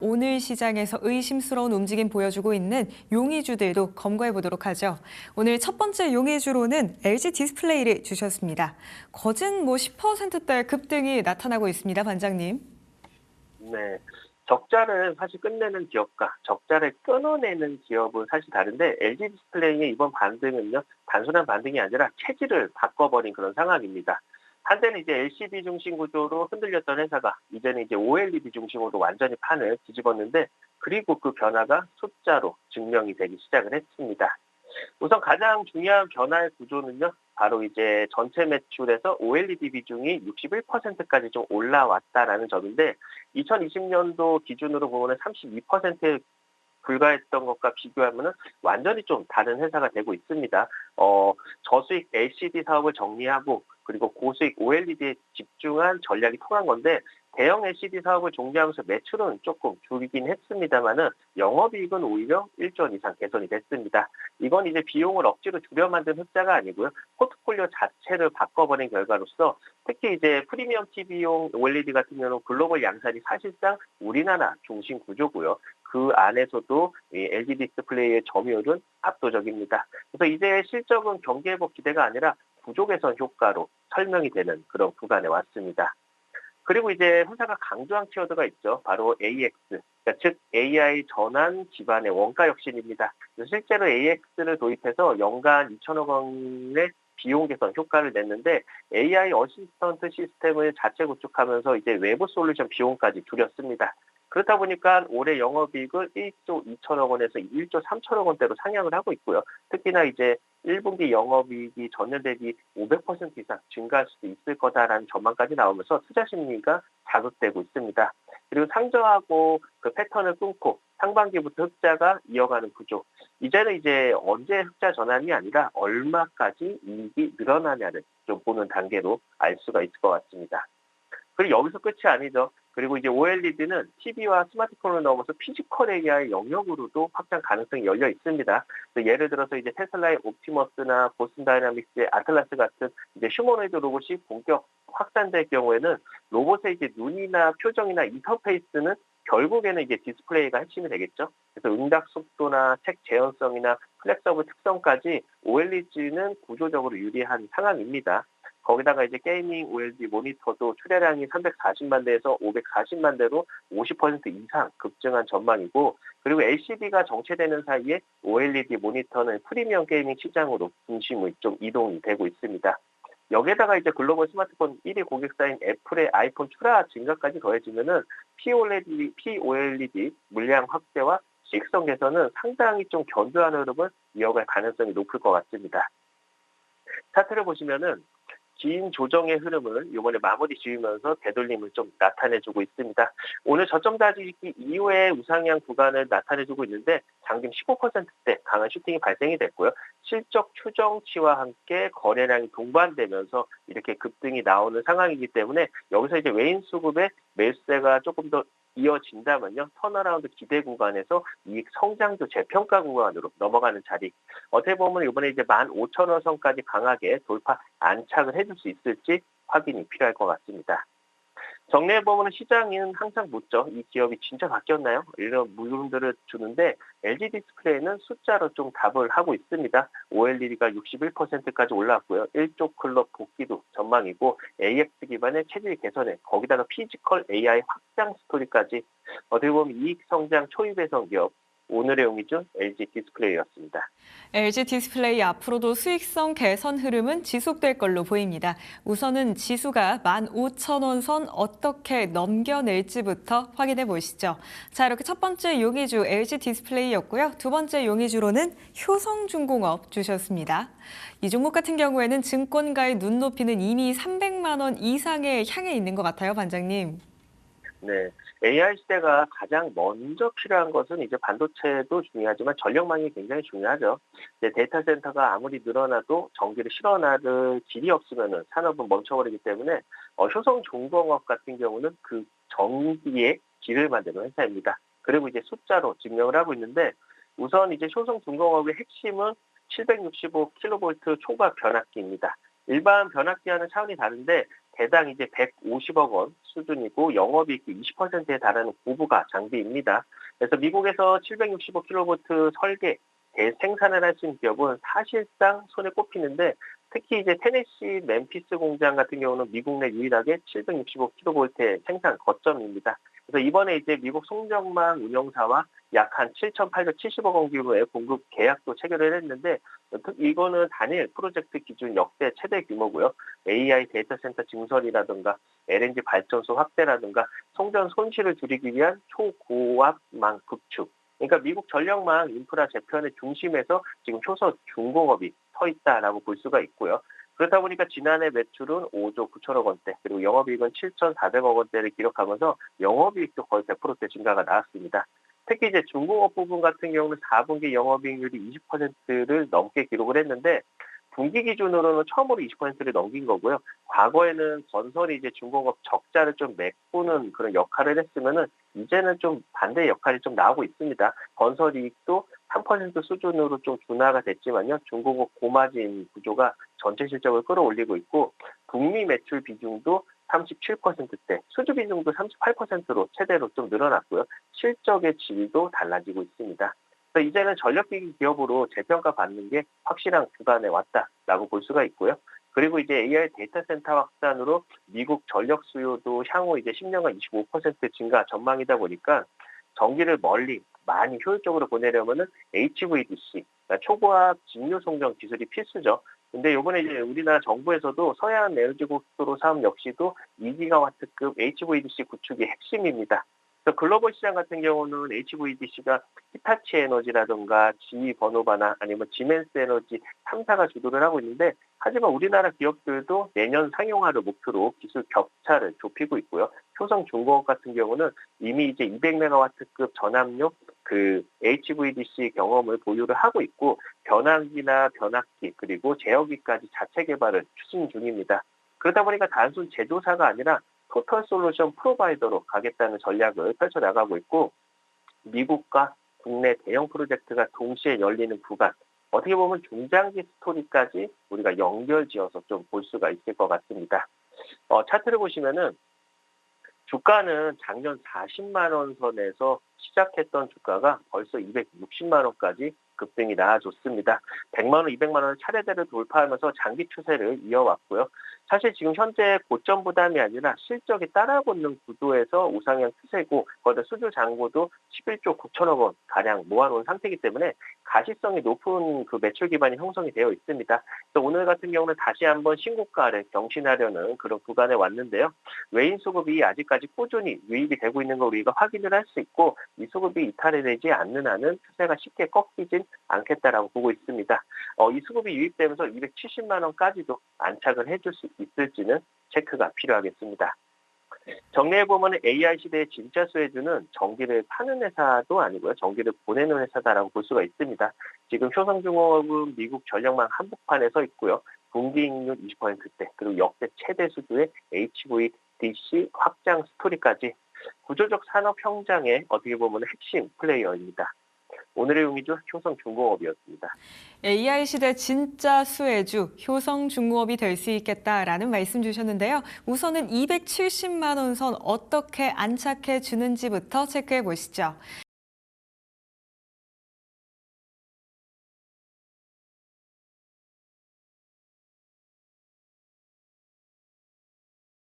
오늘 시장에서 의심스러운 움직임 보여주고 있는 용의주들도 검거해 보도록 하죠. 오늘 첫 번째 용의주로는 LG 디스플레이를 주셨습니다. 거진 10%대 급등이 나타나고 있습니다, 반장님. 네. 적자를 사실 끝내는 기업과 적자를 끊어내는 기업은 사실 다른데 LG 디스플레이의 이번 반등은요. 단순한 반등이 아니라 체질을 바꿔버린 그런 상황입니다. 한때는 이제 LCD 중심 구조로 흔들렸던 회사가 이제는 이제 OLED 중심으로 완전히 판을 뒤집었는데 그리고 그 변화가 숫자로 증명이 되기 시작을 했습니다. 우선 가장 중요한 변화의 구조는요. 바로 이제 전체 매출에서 OLED 비중이 61%까지 좀 올라왔다라는 점인데 2020년도 기준으로 보면 32%에 불과했던 것과 비교하면은 완전히 좀 다른 회사가 되고 있습니다. 저수익 LCD 사업을 정리하고 그리고 고수익 OLED에 집중한 전략이 통한 건데 대형 LCD 사업을 종료하면서 매출은 조금 줄이긴 했습니다만은 영업이익은 오히려 1조 원 이상 개선이 됐습니다. 이건 이제 비용을 억지로 줄여 만든 흑자가 아니고요. 포트폴리오 자체를 바꿔버린 결과로서 특히 이제 프리미엄 TV용 OLED 같은 경우는 글로벌 양산이 사실상 우리나라 중심 구조고요. 그 안에서도 이 LG 디스플레이의 점유율은 압도적입니다. 그래서 이제 실적은 경기회복 기대가 아니라 구조 개선 효과로 설명이 되는 그런 구간에 왔습니다. 그리고 이제 회사가 강조한 키워드가 있죠. 바로 AX, 그러니까 즉 AI 전환 기반의 원가 혁신입니다. 실제로 AX를 도입해서 연간 2천억 원의 비용 개선 효과를 냈는데 AI 어시스턴트 시스템을 자체 구축하면서 이제 외부 솔루션 비용까지 줄였습니다. 그렇다 보니까 올해 영업이익을 1조 2천억 원에서 1조 3천억 원대로 상향을 하고 있고요. 특히나 이제 1분기 영업이익이 전년 대비 500% 이상 증가할 수도 있을 거다라는 전망까지 나오면서 투자 심리가 자극되고 있습니다. 그리고 상저하고 그 패턴을 끊고 상반기부터 흑자가 이어가는 구조. 이제는 이제 언제 흑자 전환이 아니라 얼마까지 이익이 늘어나냐를 좀 보는 단계로 알 수가 있을 것 같습니다. 그리고 여기서 끝이 아니죠. 그리고 이제 OLED는 TV와 스마트폰을 넘어서 피지컬 AI의 영역으로도 확장 가능성이 열려 있습니다. 예를 들어서 이제 테슬라의 옵티머스나 보슨 다이나믹스의 아틀라스 같은 이제 휴머노이드 로봇이 본격 확산될 경우에는 로봇의 이제 눈이나 표정이나 인터페이스는 결국에는 이제 디스플레이가 핵심이 되겠죠. 그래서 응답 속도나 책 재현성이나 플렉서블 특성까지 OLED는 구조적으로 유리한 상황입니다. 거기다가 이제 게이밍 OLED 모니터도 출하량이 340만 대에서 540만 대로 50% 이상 급증한 전망이고, 그리고 LCD가 정체되는 사이에 OLED 모니터는 프리미엄 게이밍 시장으로 중심이 좀 이동이 되고 있습니다. 여기에다가 이제 글로벌 스마트폰 1위 고객사인 애플의 아이폰 출하 증가까지 더해지면은 POLED 물량 확대와 수익성 개선은 상당히 좀 견조한 흐름을 이어갈 가능성이 높을 것 같습니다. 차트를 보시면은 긴 조정의 흐름을 이번에 마무리 지으면서 되돌림을 좀 나타내주고 있습니다. 오늘 저점 다지기 이후에 우상향 구간을 나타내주고 있는데 장중 15%대 강한 슈팅이 발생이 됐고요. 실적 추정치와 함께 거래량이 동반되면서 이렇게 급등이 나오는 상황이기 때문에 여기서 이제 외인 수급의 매수세가 조금 더 이어진다면요. 턴어라운드 기대 구간에서 이익 성장도 재평가 구간으로 넘어가는 자리. 어떻게 보면 이번에 이제 15,000원 선까지 강하게 돌파 안착을 해줄 수 있을지 확인이 필요할 것 같습니다. 정리해보면 시장은 항상 묻죠. 이 기업이 진짜 바뀌었나요? 이런 물음들을 주는데 LG 디스플레이는 숫자로 좀 답을 하고 있습니다. OLED가 61%까지 올라왔고요. 1조 클럽 복귀도 전망이고 AX 기반의 체질 개선에 거기다가 피지컬 AI 확장 스토리까지 어떻게 보면 이익 성장 초입배선 기업 오늘의 용의주 LG 디스플레이였습니다. LG 디스플레이 앞으로도 수익성 개선 흐름은 지속될 걸로 보입니다. 우선은 지수가 15,000원 선 어떻게 넘겨낼지부터 확인해 보시죠. 자, 이렇게 첫 번째 용의주 LG 디스플레이였고요. 두 번째 용의주로는 효성중공업 주셨습니다. 이 종목 같은 경우에는 증권가의 눈높이는 이미 300만 원 이상에 향해 있는 것 같아요, 반장님. 네. AI 시대가 가장 먼저 필요한 것은 이제 반도체도 중요하지만 전력망이 굉장히 중요하죠. 이제 데이터 센터가 아무리 늘어나도 전기를 실어나를 길이 없으면은 산업은 멈춰버리기 때문에 효성중공업 같은 경우는 그 전기의 길을 만드는 회사입니다. 그리고 이제 숫자로 증명을 하고 있는데 우선 이제 효성중공업의 핵심은 765kV 초과 변압기입니다. 일반 변압기와는 차원이 다른데 개당 이제 150억 원 수준이고 영업이익 20%에 달하는 고부가 장비입니다. 그래서 미국에서 765kV 설계, 대생산을 할 수 있는 기업은 사실상 손에 꼽히는데 특히 이제 테네시 멤피스 공장 같은 경우는 미국 내 유일하게 765kV 생산 거점입니다. 그래서 이번에 이제 미국 송정망 운영사와 약 한 7,870억 원 규모의 공급 계약도 체결을 했는데 이거는 단일 프로젝트 기준 역대 최대 규모고요. AI 데이터 센터 증설이라든가 LNG 발전소 확대라든가 송전 손실을 줄이기 위한 초고압망 구축. 그러니까 미국 전력망 인프라 재편의 중심에서 지금 초서 중공업이 서 있다라고 볼 수가 있고요. 그렇다 보니까 지난해 매출은 5조 9천억 원대, 그리고 영업이익은 7,400억 원대를 기록하면서 영업이익도 거의 100%대 증가가 나왔습니다. 특히 이제 중공업 부분 같은 경우는 4분기 영업이익률이 20%를 넘게 기록을 했는데 분기 기준으로는 처음으로 20%를 넘긴 거고요. 과거에는 건설이 이제 중공업 적자를 좀 메꾸는 그런 역할을 했으면은 이제는 좀 반대 역할이 좀 나오고 있습니다. 건설 이익도 3% 수준으로 좀 둔화가 됐지만요. 중공업 고마진 구조가 전체 실적을 끌어올리고 있고 북미 매출 비중도 37%대, 수주 비중도 38%로 최대로 좀 늘어났고요. 실적의 질도 달라지고 있습니다. 그래서 이제는 전력기기 기업으로 재평가 받는 게 확실한 구간에 왔다라고 볼 수가 있고요. 그리고 이제 AI 데이터 센터 확산으로 미국 전력 수요도 향후 이제 10년간 25% 증가 전망이다 보니까 전기를 멀리 많이 효율적으로 보내려면은 HVDC, 그러니까 초고압 직류 송전 기술이 필수죠. 근데 이번에 이제 우리나라 정부에서도 서해안 에너지 고속도로 사업 역시도 2기가와트급 HVDC 구축이 핵심입니다. 그래서 글로벌 시장 같은 경우는 HVDC가 히타치 에너지라든가 GE 버노바나 아니면 지멘스 에너지 3사가 주도를 하고 있는데 하지만 우리나라 기업들도 내년 상용화를 목표로 기술 격차를 좁히고 있고요. 효성중공업 같은 경우는 이미 이제 200메가와트급 전압용 그 HVDC 경험을 보유를 하고 있고 변압기나 변압기 그리고 제어기까지 자체 개발을 추진 중입니다. 그러다 보니까 단순 제조사가 아니라 토털 솔루션 프로바이더로 가겠다는 전략을 펼쳐나가고 있고 미국과 국내 대형 프로젝트가 동시에 열리는 구간, 어떻게 보면 중장기 스토리까지 우리가 연결지어서 좀 볼 수가 있을 것 같습니다. 차트를 보시면은 주가는 작년 40만 원 선에서 시작했던 주가가 벌써 260만 원까지 급등이 나아졌습니다. 100만 원, 200만 원을 차례대로 돌파하면서 장기 추세를 이어왔고요. 사실 지금 현재 고점 부담이 아니라 실적이 따라붙는 구도에서 우상향 추세고 거기다 수주 잔고도 11조 9천억 원 가량 모아놓은 상태이기 때문에 가시성이 높은 그 매출 기반이 형성이 되어 있습니다. 그래서 오늘 같은 경우는 다시 한번 신고가를 경신하려는 그런 구간에 왔는데요. 외인 수급이 아직까지 꾸준히 유입이 되고 있는 걸 우리가 확인을 할 수 있고 이 수급이 이탈이 되지 않는 한은 추세가 쉽게 꺾이진 않겠다라고 보고 있습니다. 이 수급이 유입되면서 270만 원까지도 안착을 해줄 수 있을지는 체크가 필요하겠습니다. 정리해보면 AI 시대의 진짜 수혜주는 전기를 파는 회사도 아니고요. 전기를 보내는 회사다라고 볼 수가 있습니다. 지금 효성중공업은 미국 전력망 한복판에 서 있고요. 분기익률 20%대 그리고 역대 최대 수주의 HVDC 확장 스토리까지 구조적 산업 현장의 어떻게 보면 핵심 플레이어입니다. 오늘의 용의주 효성중공업이었습니다. AI 시대 진짜 수혜주 효성중공업이 될 수 있겠다라는 말씀 주셨는데요. 우선은 270만 원 선 어떻게 안착해 주는지부터 체크해 보시죠.